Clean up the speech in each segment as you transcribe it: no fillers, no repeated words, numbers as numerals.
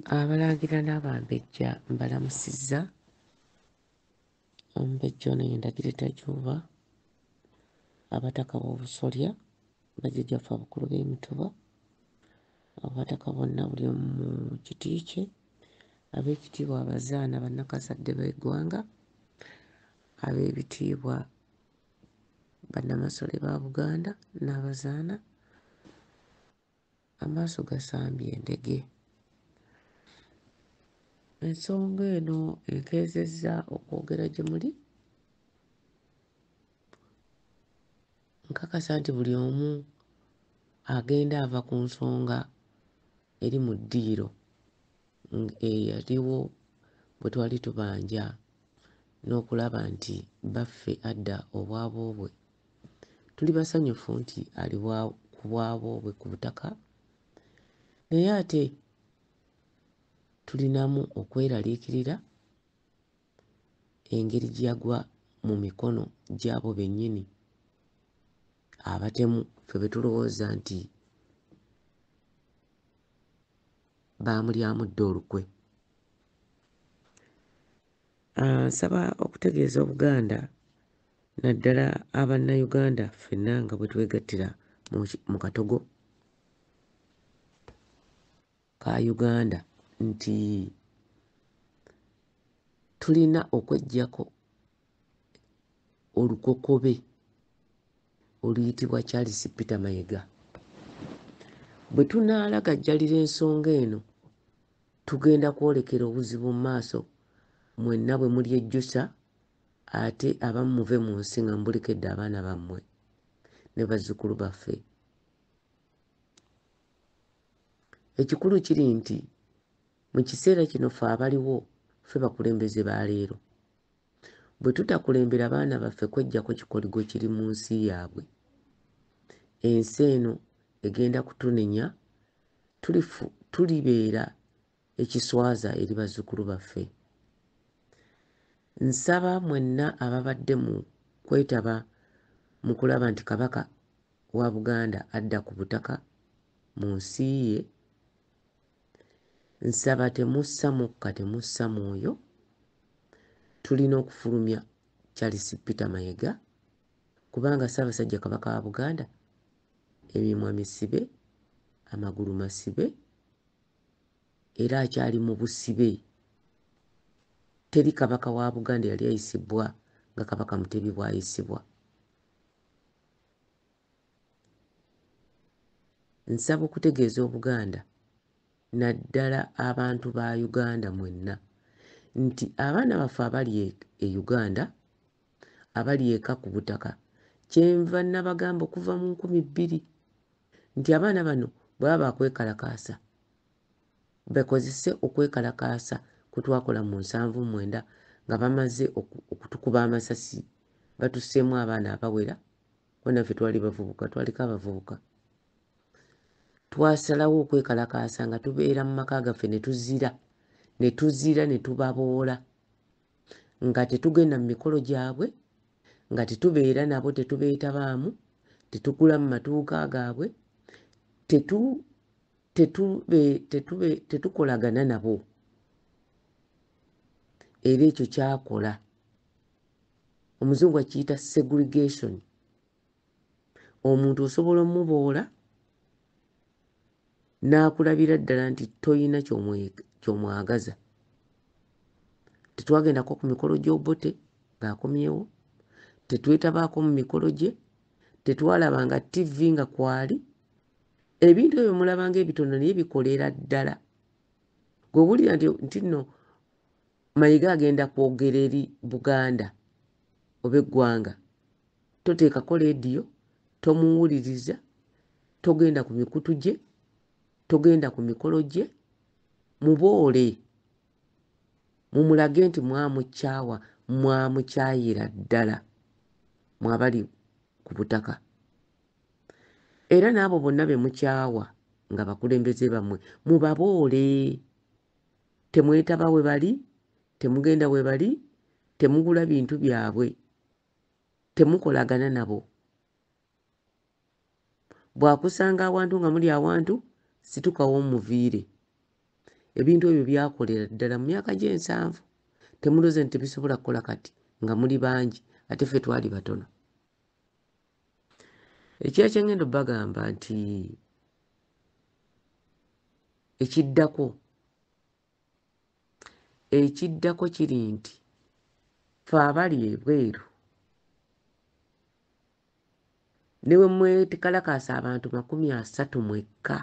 Abalangira n'Abambejja mbalamusizza. Omumbejja ono ye Ndagirita Juba, Abataka b'Obusolya, bajjajjaffe abakulu b'Emituba, Abataka bonna buli omu mu kiti kye, ab'ekitiibwa abazaana bannakazadde b'eggwanga, ab'ebitiibwa bannamasole ba Buganda n'abazaana, amaaso gasambye endege. Ensonga eno enkeezezza okwogera gye muli. Nkakasa nti buli omu agenda ava ku nsonga eri mu ddiiro eyaliwo bwe twali tubanja n'okulaba nti baffe adda obwaboobwe. Tuli basanyufu nti ali ku bwaboobwe ku butaka, naye ate tulinamu okweraliikirira engeri gye yagwa mu mikono gy'abo bennyini abatemu ffe be tulowooza nti baamulyamu dda olukwe. Nsaba okutegeeza Obuganda naddala Abannayuganda ffenna nga bwe twegattira mu katogo ka Uganda nti tulina okuggyako olukokobe oluyitibwa Charles Peter Mayiga. Bwe tunaalagajjalira ensonga eno tugenda kwolekera obuzibu mu maaso, mwenna bwe mulyejjusa ate abamu muve mu nsi nga mubulekedde abaana bammwe ne bazzukulu baffe. Ekikulu kiri nti mu kiseera kino ffe abaliwo, ffe bakulembeze ba leero, bwe tutakulembera baana baffe kweggyako kikoligo kiri mu nsi yaabwe, ensi eno egenda kutunenya, tulibeera ekiswaza eri bazzukulu baffe. Nsaba mwenna ababadde mu kwetaba mu kulaba nti Kabaka wa Buganda adda ku butaka mu nsi ye, nsaba temussa mukka, temussa mwoyo. Tulina okufulumya Charles Peter Mayiga kubanga Ssaabasajja Kabaka wa Buganda emimwa misibe, amagulu masibe, era akyali mu busibe. Teri Kabaka wa Buganda yali ayisibwa nga Kabaka Mutebi bw'ayisibwa. Nsaba okutegeeza Obuganda naddala abantu ba Uganda mwenna nti abaana baffe abali e Uganda, abali eka ku butaka, kyenva nabagamba okuva mu 2000 nti abaana bano bw'aba bakwekalakaasa bakozese okwekalakaasa kwe twakola mu 79 nga bamaze okutukuba amasasi batusseemu abaana abawera. Wannaffe twali bavubuka, twaliko abavubuka. Twasalawo okwekalakaasa nga tubeera mu maka gaffe ne tuzira ne tubaboola nga tetugenda mu mikolo gyabwe, nga tetubeera nabo, tetubeetabaamu, tetukula mu matuuka gaabwe, tetukolagana nabo. Era ekyo kyakola, Omuzungu akiyita segregation. Omuntu osobola omuboola n'akulabira ddala nti toyina kyomwagaza. Tetwagendako ku mikolo gy'Obote ng'akomyewo, tetwetabaako mu mikolo gye, tetwalabanga TV nga kwali. Ebintu ebyo mulabanga ebitono naye bikolera ddala. Gw'owulira nti nno Mayiga agenda kwogera eri Buganda oba eggwanga, toteekako leediyo, tomuwuliriza, togenda ku mikutu gye, togenda ku mikolo gye, muboole, mumulage nti mwamukyawa, mwamukyayira ddala mwabali ku butaka. Era n'abo bonna be mukyawa nga bakulembeze bammwe, mubaboole. Temwetaba we bali, temugenda we bali, temugula bintu byabwe, temukolagana nabo. Bw'akusanga awantu nga muli awantu, situkawo omuviire. ebintu ebyo byakolera ddala mu myaka gye'70. Temuloze nti bisobola kukola kati nga muli bangi ate ffe twali batono. Ekira kye ngenda bagamba nti ekiddako kiri nti ffe abali ebweru ne bwe mwetekalakaasa abantu 30 mwekka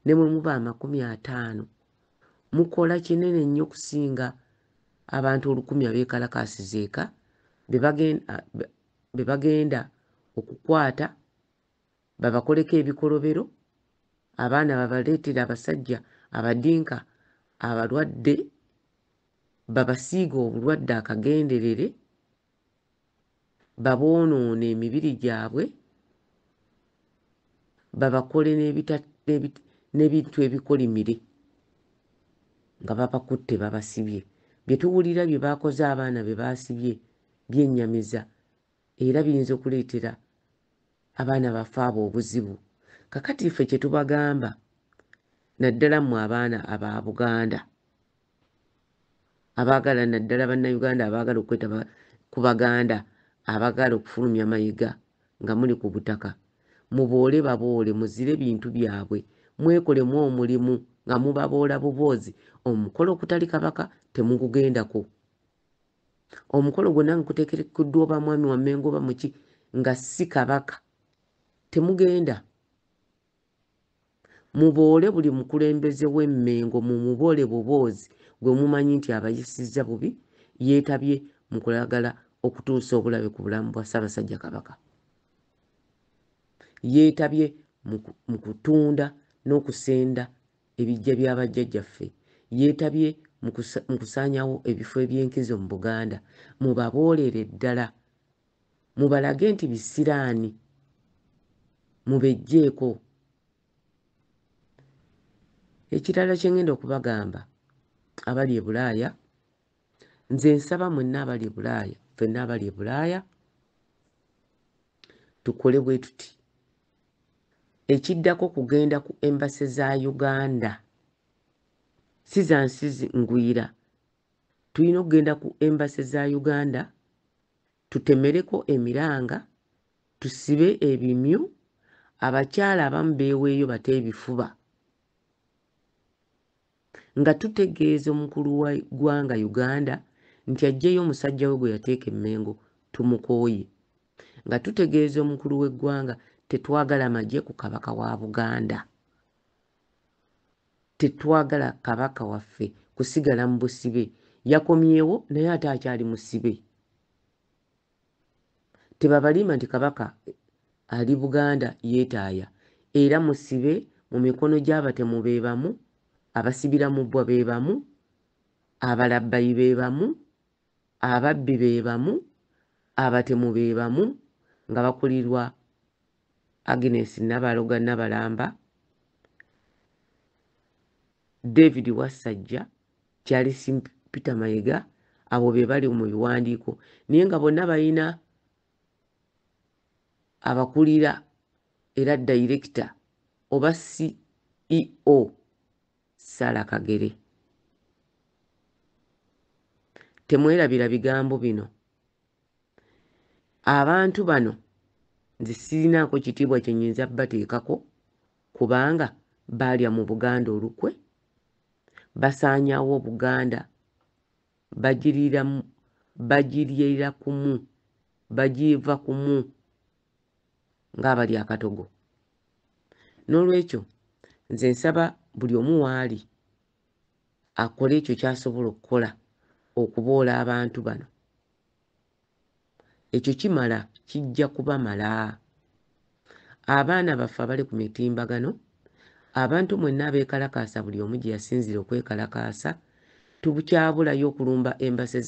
ne bwe muba 50 mukola kinene nnyo kusinga abantu 100 abeekalakaasiza eka be bagenda okukwata babakoleko ebikolobero, abaana babaleetera abasajja abadinka abalwadde, babasiiga obulwadde akagenderere, baboonoona emibiri gyabwe, babakole n'ebintu ebikolimire nga babakutte babasibye. Bye tuwulira bye baakoze abaana be baasibye byennyamiza era biyinza okuleetera abaana baffe abo obuzibu. Kakati ffe kye tubagamba naddala mmwe abaana aba Buganda abaagala naddala bannayuganda abaagala okwetaba ku Baganda abaagala okufulumya mayiga nga muli ku butaka, muboole baboole muzire bintu byabwe, mwekolemu omulimu nga mubaboola buboozi. Omukolo okutali kabaka temugugendako. Omukolo gwonna nga kuteekeddwa oba mwami wa Mmengo oba muki nga si kabaka temugenda. Muboole buli mukulembeze w'Emmengo mumuboole buboozi gwe mumanyi nti abayisizza bubi yeetabye mu kulagala okutuusa obulabe ku bulamu bwa Ssaabasajja Kabaka. Yeetabye mu kutunda n'okusenda ebijja bya bajjajjaffe. Yeetabye mu kusaanyawo ebifo eby'enkizo mu Buganda. Mubaboolere ddala, mubalage nti bisiraani, mubejjeeko. Ekirala kye ngenda okubagamba abali e Bulaaya, nze nsaba mwenna abali e Bulaaya, ffenna abali e Bulaaya tukole bwe tuti. Ekiddako kugenda ku embase za Uganda, si za nsi ngwira. Tulina okugenda ku embase za Uganda tutemereko emiranga, tusibe ebimyu, abakyala abamu beeweeyo bate ebifuba nga tutegeeza omukulu wa ggwanga Uganda nti aggyeyo omusajja we gwe yateeka Emmengo tumukooye, nga tutegeeza omukulu w'eggwanga tetwagala magye ku kabaka wa Buganda, tetwagala kabaka waffe kusigala mu busibe. Yakomyewo naye ate akyali musibe. Tebabalima nti kabaka ali Buganda yeetaaya, era musibe mu mikono gy'abatemu be bamu, abasibira mu bbwa be bamu, abalabbayi be bamu, ababbi be bamu, abatemu be bamu, nga bakulirwa Agnes Nabaloga Nabalamba, David Wassajja, Charles Peter Mayiga. Abo be bali mu biwandiiko, naye nga bonna balina abakulira era director oba CEO Sarah Kagere. Temwerabira bigambo bino. Abantu bano nze sirinaako kitiibwa kye nnyinza bateekako kubanga baalya mu Buganda olukwe, basaanyaawo Buganda, bagiryera kumu, bagiva kumu ng'abali akatogo. N'olwekyo nze nsaba buli omu waali akole ekyo ky'asobola okukola okuboola abantu bano. Ekyo kimala, kijja kubamala. Abaana baffe abali ku mitimbagano, abantu mwenna abeekalakaasa buli omu gye yasinzira okwekalakaasa, tubukyabulayo okulumba embase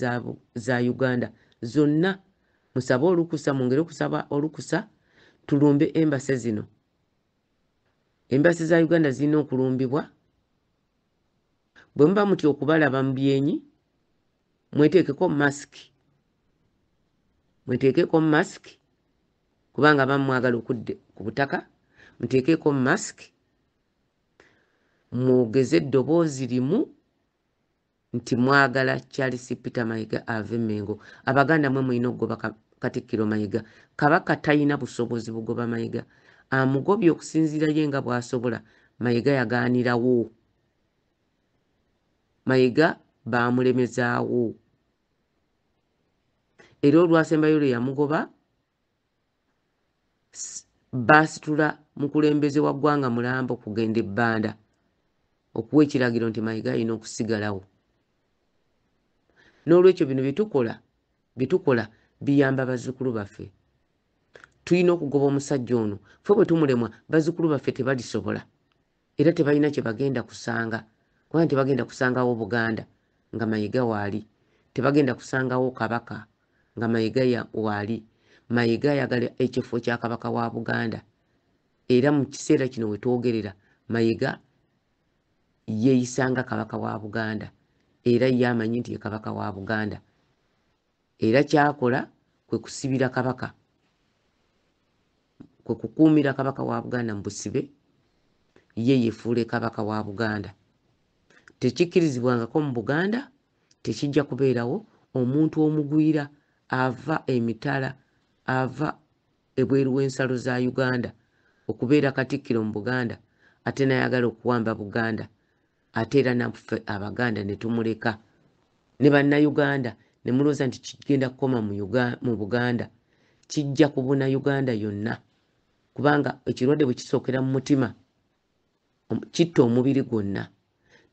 za Uganda zonna. Musabe olukusa, mwongere okusaba olukusa tulumbe embase zino. Embase za Uganda zirina okulumbibwa. Bwe muba mutya okubalaba mu byenyi, mweteekeko masiki. Mweteekeko masiki kubanga abamu mwagala okudde ku butaka. Muteekeko masiki, mwogeze eddoboozi limu, nti mwagala Charles Peter Mayiga ave Mengo. Abaganda mwe mulina okugoba Katikkiro Mayiga. Kabaka talina busobozi bugoba Mayiga. Amugobye okusinziira ye nga bw'asobola. Mayiga yagaanirawo. Mayiga baamulemezaawo. Era olwasembayo lwe yamugoba baasitula mukulembeze wa ggwanga Mulambo kugenda ebbanda okuwa ekiragiro nti Mayiga alina okusigalawo. N'olwekyo bino byetukola biyamba bazzukulu baffe. Tulina okugoba omusajja ono. Ffe bwe tumulemwa bazzukulu baffe tebalisobola. Era tebalina kye bagenda kusanga. Kubanga tebagenda kusangawo Buganda nga Mayiga waali. Tebagenda kusangawo Kabaka nga Mayiga waali. Mayiga ayagala ekifo kya Kabaka wa Buganda. Era mu kiseera kino we twogerera Mayiga yeeyisanga Kabaka wa Buganda. Era ye amanyi nti ye Kabaka wa Buganda. Era kyakola kwe kusibira Kabaka. Kwe kukuumira Kabaka wa Buganda mu busibe, ye yefuule Kabaka wa Buganda. Tekikkirizibwangako mu Buganda, tekijja kubeerawo omuntu omugwira ava emitala, ava ebweru w'ensalo za Uganda okubeera Katikkiro mu Buganda, ate nayagala okuwamba Buganda, ate era naffe Abaganda ne tumuleka. Ne bannayuganda ne mulowooza nti kigenda kukoma mu Buganda, kijja kubuna Uganda yonna. Kubanga ekirwadde bwe kisookera mu mutima kitta omubiri gwonna.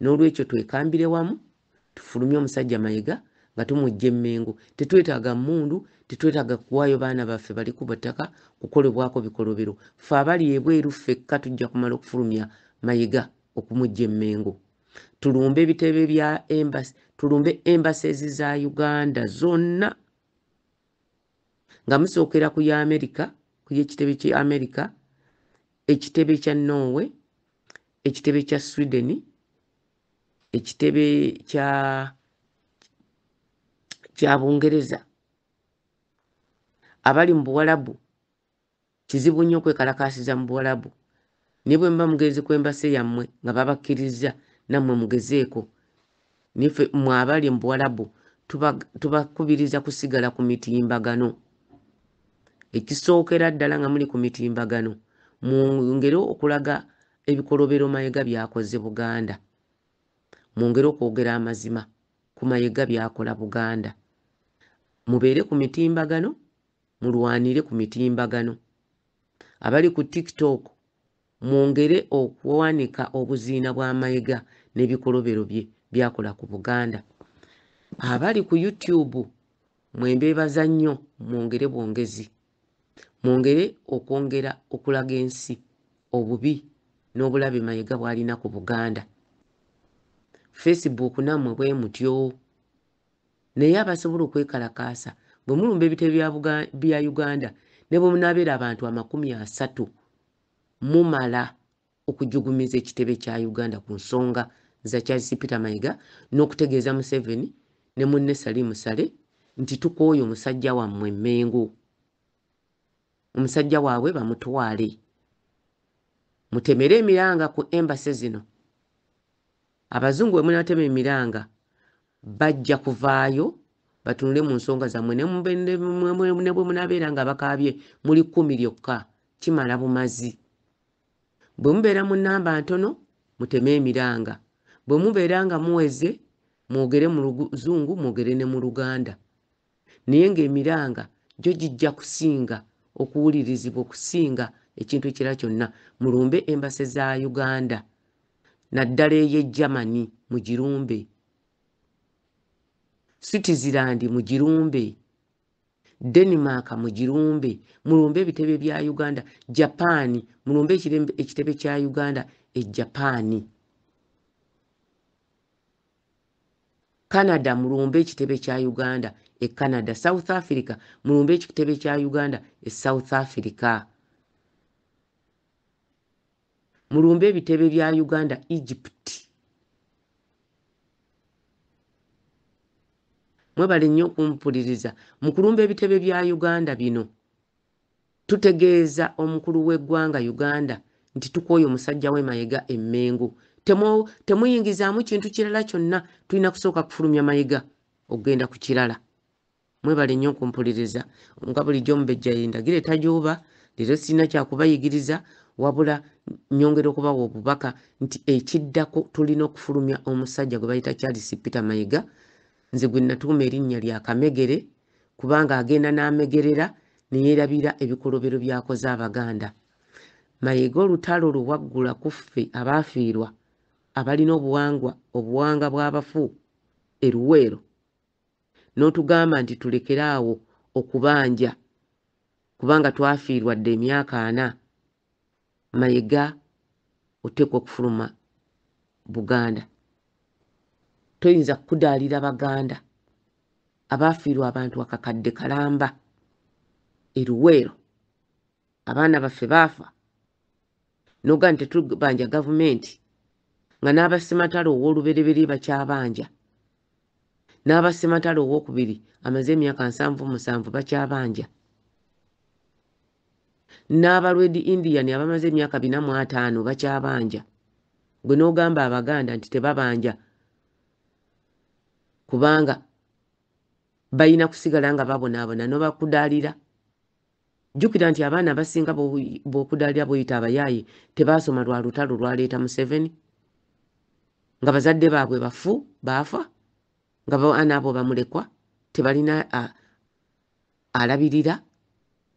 N'olwekyo twekambire wamu, tufulumye omusajja Mayiga nga tumujja Mengo. Tetwetaaga mmundu, tetwetaaga kuwaayo baana baffe bali ku butaka kukolebwako bikolobero. Ffe abali ebweru ffekka tujja kumala okufulumya Mayiga okumujja Mengo. Tulumbe ebitebe bya embassy, tulumbe embassies za Uganda zonna. Nga musookera ku ya Amerika, ku y'ekitebe kya Amerika, ekitebe kya Norway, ekitebe kya Sweden, ekitebe kya Bungereza. Abali mu Buwalabu kizibu nnyo okwekalakaasiza mu Buwalabu. Ne bwe mba mugenzi ku embase yammwe nga babakkiriza nammwe mugezeeko. Nife mwe abali mu Buwalabu tubakubiriza kusigala ku mitimbagano. Ekisookera ddala nga muli ku mitimbagano, mwongere okulaga ebikolobero Mayiga byakoze Buganda. Mwongere okwogera amazima ku Mayiga byakola Buganda. Mubeere ku mitimbagano, mulwanire ku mitimbagano. Abali ku TikTok mwongere okuwanika obuziina bwa Mayiga n'ebikolobero bye byakola ku Buganda. Abali ku YouTube mwembeebaza nnyo, mwongere bwongezi. Mwongere okwongera okulaga ensi obubi n'obulabe Mayiga bw'alina ku Buganda. Facebook nammwe bwe mutyo. Naye abasobola okwekalakaasa bwe mulumba ebitebe bya Uganda ne bwe munaabeera abantu 30 mumala okujugumiza ekitebe kya Uganda ku nsonga za Charles Peter Mayiga n'okutegeeza Museveni ne munne Salim Sale nti tukooye omusajja wammwe Mengo. Omusajja waabwe bamutwale. Mutemere emiranga ku embassy zino. Abazungu bwe munatema emiranga bajja kuvaayo batunule mu nsonga zammwe ne bwe munaabeera nga bakaabye muli 10 lyokka kimala bumazi. Bwe mubeera mu nnamba ntono muteme emiranga. Bwe mubeera nga muweze mwogere mu Luzungu mwogere ne mu Luganda. Naye ng'emiranga gyo gijja kusinga okuwulirizibwa okusinga ekintu ekirala kyonna. Mulumbe embassy za Uganda. Naddala ey'e Germany mugirumbe. Switzerland mugirumbe. Denmark mugirumbe. Mulumbe ebitebe bya Uganda. Japan mulumbe ekitebe kya Uganda e Japan. Canada mulumbe ekitebe kya Uganda e Canada. South Africa mulumbe ekitebe kya Uganda e South Africa. Mulumbe ebitebe bya Uganda Egypt. Mwebale nnyo okumpuliriza mu kulumba ebitebe bya Uganda bino. Tutegeeza omukulu w'eggwanga Uganda nti tukooye omusajja we Mayiga e Mengo. temuyingizaamu kintu kirala kyonna, tulina kusooka kufulumya mayiga okugenda ku kirala. Mwebale nnyo okumpuliriza nga bulijjo Omubejja yendagire tajuuba. Leero sirina kyakubayigiriza wabula nnyongera okubawa obubaka nti ekiddako tulina okufulumya omusajja gwe bayita Charles Peter Mayiga. Nze gwe natuuma erinnya lya Kamegere kubanga agenda n'amegerera ne yeerabira ebikolobero by'akoze Abaganda. Mayiga olutalo luwaggula ku ffe abaafiirwa abalina obuwanga bw'abafu e Luweero, n'otugamba nti tulekere awo okubanja kubanga twafiirwa dde emyaka 4. Mayiga oteekwa okufuluma Buganda. Toyinza kudaalira Baganda abaafiirwa abantu akakadde kalamba e Luweero, abaana baffe baafa, noga nti tetubanja gavumenti nga n'abasematalo ow'olubereberye bakyabanja, n'abasematalo ow'okubiri amaze emyaka 77 bakyabanja, n'abalwedi Indian abamaze emyaka 45 bakyabanja. Gwe n'ogamba Abaganda nti tebabanja kubanga bayina kusigala nga babonaabona n'obakudaalira. Jjukira nti abaana abasinga b'okudaalira bw'oyita abayaaye tebaasoma lwa lutalo lwaleeta Museveni, nga bazadde baabwe baafa, nga baana abo bamulekwa tebalina alabirira.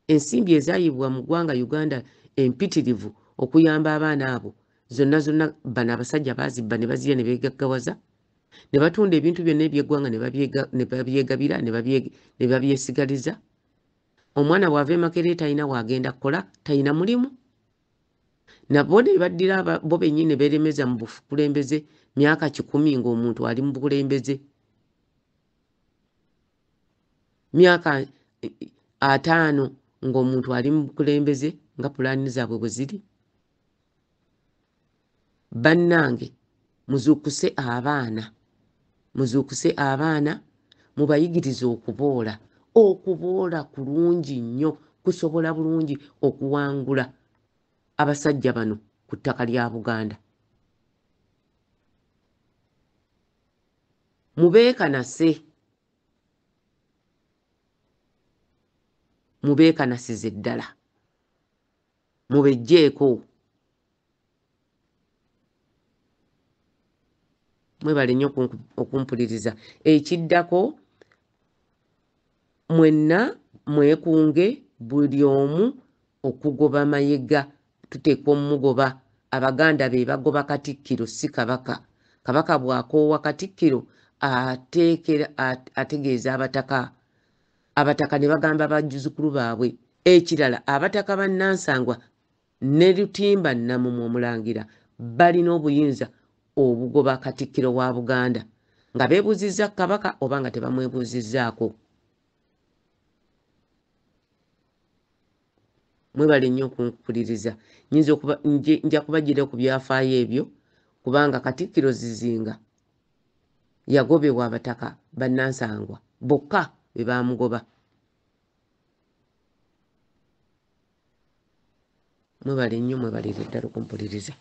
Ensimbi ezaayibwa mu ggwanga Uganda empitirivu okuyamba abaana abo zonna bano abasajja baazibba ne bazirya ne beegaggawaza, ne batunda ebintu byonna eby'eggwanga ne babyegabira ne babyesigaliza. Omwana bw'ava e Makerere talina wagenda kukola, talina mulimu. Nabo ne baddira bo bennyini ne beeremeza mu bukulembeze myaka 10 ng'omuntu ali mu bukulembeze, myaka 5 ng'omuntu ali mu bukulembeze nga pulaani zaabwe bwe ziri. Bannange muzuukuse abaana mubayigirize okuboola kulungi nnyo, kusobola bulungi okuwangula abasajja bano ku ttaka lya Buganda. Mubeekanasize ddala, mubejjeeko. Mwebale nnyo okumpuliriza. Ekiddako mwenna mwekunge buli omu okugoba Mayiga. Tuteekwa omugoba. Abaganda be bagoba Katikkiro si Kabaka. Kabaka bw'akoowa Katikkiro ategeeza abataka ne bagamba bazzukulu baabwe. Ekirala abataka bannansangwa ne Lutimba Namumu Omulangira balina obuyinza obugoba Katikkiro wa Buganda nga beebuuzizza Kabaka oba nga tebamwebuuzizzaako. Mwebale nnyo okumpuliriza. Nja kubaggyira ku byafaayo ebyo kubanga Katikkiro Zizinga yagobebwa abataka bannansangwa bokka be baamugoba. Mwebale nnyo, mwebalire ddala okumpuliriza.